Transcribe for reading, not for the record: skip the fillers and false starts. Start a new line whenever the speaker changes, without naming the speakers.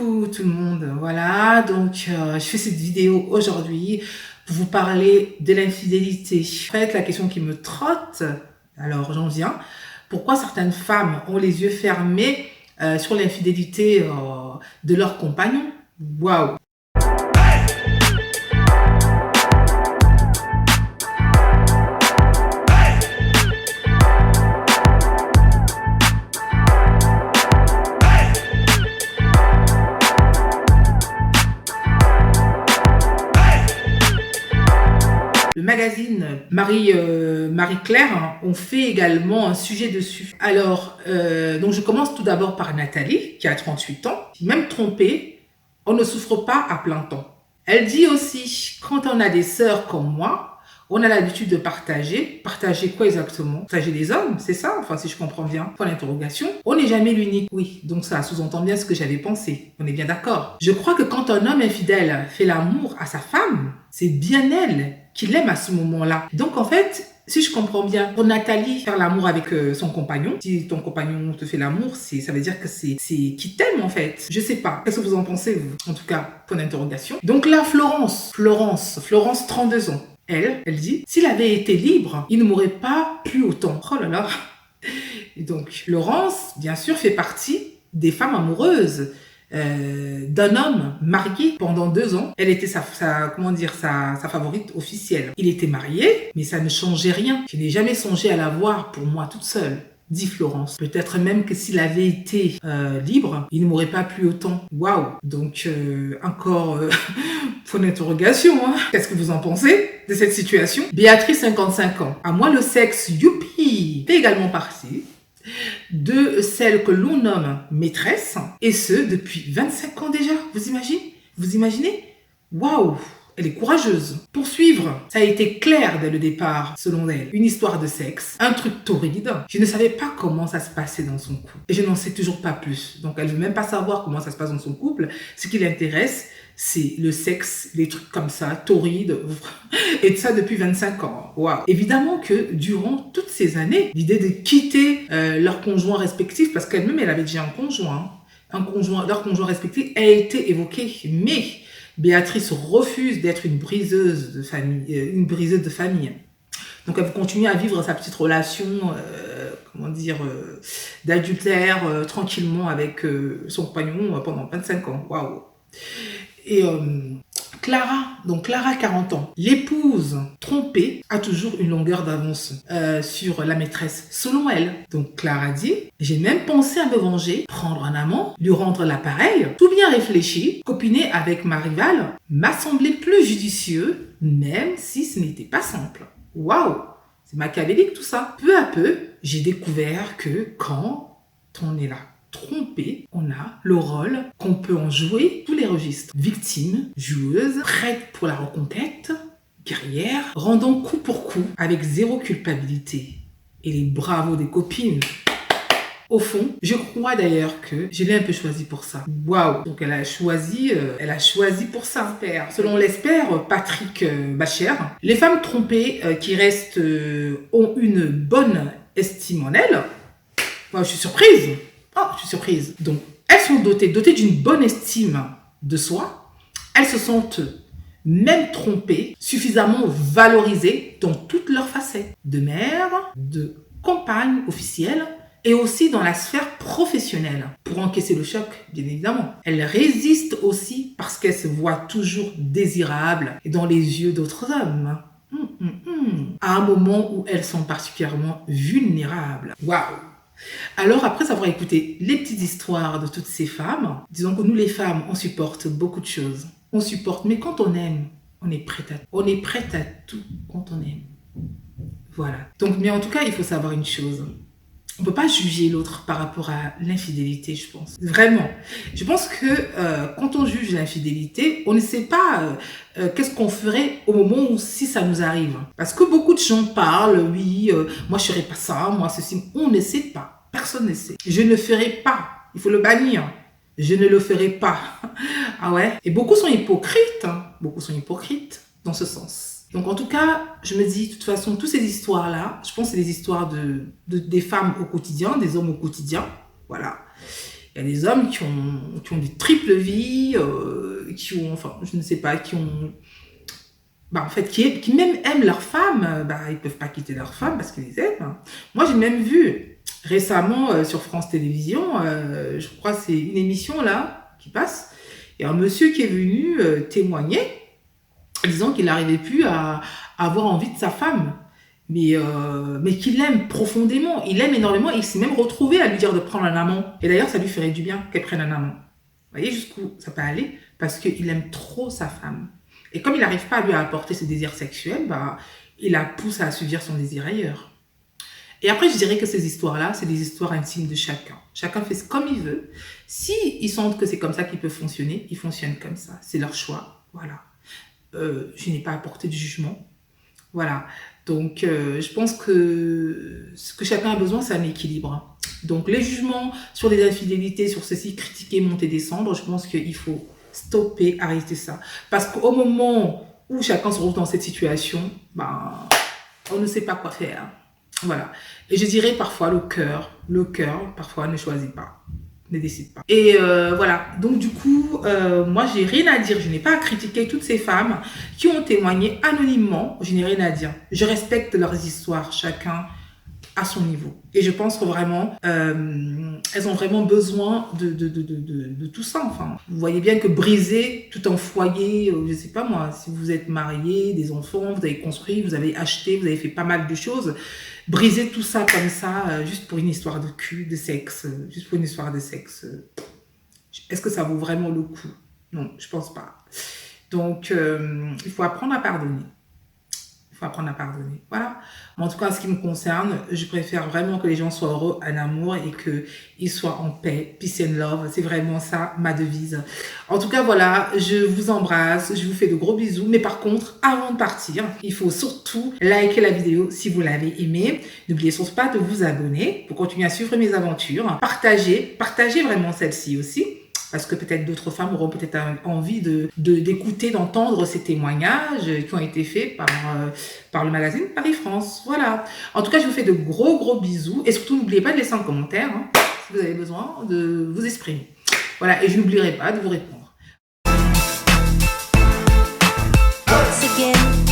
Coucou tout le monde, voilà, donc je fais cette vidéo aujourd'hui pour vous parler de l'infidélité. En fait, la question qui me trotte, alors j'en viens, pourquoi certaines femmes ont les yeux fermés sur l'infidélité de leurs compagnons? Waouh! Le magazine Marie-Claire ont fait également un sujet dessus. Alors, donc je commence tout d'abord par Nathalie, qui a 38 ans. Même trompée, on ne souffre pas à plein temps. Elle dit aussi, quand on a des sœurs comme moi, on a l'habitude de partager. Partager quoi exactement? Partager des hommes, c'est ça? Enfin, si je comprends bien. Point d'interrogation. On n'est jamais l'unique. Oui, donc ça sous-entend bien ce que j'avais pensé. On est bien d'accord. Je crois que quand un homme infidèle fait l'amour à sa femme, c'est bien elle qui l'aime à ce moment-là. Donc en fait, si je comprends bien, pour Nathalie, faire l'amour avec son compagnon, si ton compagnon te fait l'amour, ça veut dire que c'est qui t'aime en fait. Je sais pas. Qu'est-ce que vous en pensez, vous? En tout cas, point d'interrogation. Donc là, Florence, 32 ans. Elle dit, s'il avait été libre, il ne m'aurait pas plu autant. Oh là là. Et donc, Laurence, bien sûr, fait partie des femmes amoureuses d'un homme marié pendant 2 ans. Elle était sa favorite officielle. Il était marié, mais ça ne changeait rien. Je n'ai jamais songé à la voir pour moi toute seule, dit Florence. Peut-être même que s'il avait été libre, il ne m'aurait pas plu autant. Waouh! Donc, encore point d'interrogation. Hein. Qu'est-ce que vous en pensez de cette situation? Béatrice, 55 ans. À moi, le sexe, youpi, fait également partie de celle que l'on nomme maîtresse, et ce, depuis 25 ans déjà. Vous imaginez? Vous imaginez? Waouh! Elle est courageuse. Pour suivre, ça a été clair dès le départ, selon elle. Une histoire de sexe, un truc torride. Je ne savais pas comment ça se passait dans son couple. Et je n'en sais toujours pas plus. Donc, elle ne veut même pas savoir comment ça se passe dans son couple. Ce qui l'intéresse, c'est le sexe, les trucs comme ça, torrides, et ça depuis 25 ans. Waouh! Évidemment que durant toutes ces années, l'idée de quitter leur conjoint respectif, parce qu'elle-même, elle avait déjà leur conjoint respectif a été évoqué, mais Béatrice refuse d'être une briseuse de famille. Donc elle continue à vivre sa petite relation, d'adultère tranquillement avec son compagnon pendant 25 ans. Waouh! Et Clara, 40 ans. L'épouse trompée a toujours une longueur d'avance sur la maîtresse, selon elle. Donc Clara dit, j'ai même pensé à me venger, prendre un amant, lui rendre l'appareil, tout bien réfléchi, copiner avec ma rivale m'a semblé plus judicieux, même si ce n'était pas simple. Waouh! C'est machiavélique tout ça. Peu à peu, j'ai découvert que quand on est là, trompé, on a le rôle qu'on peut en jouer tous les registres. Victime, joueuse, prête pour la reconquête, guerrière, rendant coup pour coup avec zéro culpabilité. Et les bravos des copines. Au fond, je crois d'ailleurs que je l'ai un peu choisi pour ça. Waouh! Donc elle a choisi pour ça, père. Selon l'expert Patrick Bacher, les femmes trompées qui restent ont une bonne estime en elles. Wow, je suis surprise. Donc, elles sont dotées d'une bonne estime de soi. Elles se sentent, même trompées, suffisamment valorisées dans toutes leurs facettes. De mère, de compagne officielle, et aussi dans la sphère professionnelle. Pour encaisser le choc, bien évidemment. Elles résistent aussi parce qu'elles se voient toujours désirables et dans les yeux d'autres hommes. À un moment où elles sont particulièrement vulnérables. Waouh! Alors, après avoir écouté les petites histoires de toutes ces femmes, disons que nous les femmes, on supporte beaucoup de choses. On supporte, mais quand on aime, on est prête à tout quand on aime. Voilà. Donc, mais en tout cas, il faut savoir une chose. On ne peut pas juger l'autre par rapport à l'infidélité, je pense. Vraiment. Je pense que quand on juge l'infidélité, on ne sait pas qu'est-ce qu'on ferait au moment où si ça nous arrive. Parce que beaucoup de gens parlent, oui, moi je ne ferais pas ça, moi ceci. On ne sait pas. Personne ne sait. Je ne ferai pas. Il faut le bannir. Je ne le ferai pas. Ah ouais? Et beaucoup sont hypocrites. Beaucoup sont hypocrites dans ce sens. Donc en tout cas, je me dis, de toute façon, toutes ces histoires-là, je pense que c'est des histoires des femmes au quotidien, des hommes au quotidien, voilà. Il y a des hommes qui ont des triples vies, qui ont, enfin, je ne sais pas, qui ont... Bah, en fait, qui même aiment leurs femmes, bah, ils ne peuvent pas quitter leurs femmes parce qu'ils les aiment. Moi, j'ai même vu récemment sur France Télévisions, je crois que c'est une émission là qui passe, il y a un monsieur qui est venu témoigner, disant qu'il n'arrivait plus à avoir envie de sa femme, mais qu'il l'aime profondément, il l'aime énormément et il s'est même retrouvé à lui dire de prendre un amant. Et d'ailleurs, ça lui ferait du bien qu'elle prenne un amant. Vous voyez jusqu'où ça peut aller? Parce qu'il aime trop sa femme. Et comme il n'arrive pas à lui apporter ses désirs sexuels, bah, il la pousse à assouvir son désir ailleurs. Et après, je dirais que ces histoires-là, c'est des histoires intimes de chacun. Chacun fait comme il veut. Si ils sentent que c'est comme ça qu'ils peuvent fonctionner, ils fonctionnent comme ça. C'est leur choix. Voilà. Je n'ai pas apporté de jugement. Voilà. Donc, je pense que ce que chacun a besoin, c'est un équilibre. Donc, les jugements sur les infidélités, sur ceci, critiquer, monter, descendre, je pense qu'il faut stopper, arrêter ça. Parce qu'au moment où chacun se retrouve dans cette situation, ben, on ne sait pas quoi faire. Voilà. Et je dirais parfois le cœur, parfois ne choisit pas, ne décide pas. Et voilà. Donc du coup, moi, j'ai rien à dire. Je n'ai pas à critiquer toutes ces femmes qui ont témoigné anonymement. Je n'ai rien à dire. Je respecte leurs histoires, chacun à son niveau. Et je pense que vraiment, elles ont vraiment besoin de tout ça. Enfin, vous voyez bien que briser tout un foyer, je sais pas moi, si vous êtes marié, des enfants, vous avez construit, vous avez acheté, vous avez fait pas mal de choses, briser tout ça comme ça, juste pour une histoire de cul, de sexe, juste pour une histoire de sexe, est-ce que ça vaut vraiment le coup? Non, je pense pas. Donc, il faut apprendre à pardonner. Apprendre à pardonner. Voilà. En tout cas, en ce qui me concerne, je préfère vraiment que les gens soient heureux en amour et qu'ils soient en paix. Peace and love. C'est vraiment ça, ma devise. En tout cas, voilà. Je vous embrasse. Je vous fais de gros bisous. Mais par contre, avant de partir, il faut surtout liker la vidéo si vous l'avez aimée. N'oubliez surtout pas de vous abonner pour continuer à suivre mes aventures. Partagez vraiment celle-ci aussi. Parce que peut-être d'autres femmes auront peut-être envie d'écouter, d'entendre ces témoignages qui ont été faits par le magazine Paris-France. Voilà. En tout cas, je vous fais de gros bisous. Et surtout, n'oubliez pas de laisser un commentaire si vous avez besoin de vous exprimer. Voilà. Et je n'oublierai pas de vous répondre. Once again.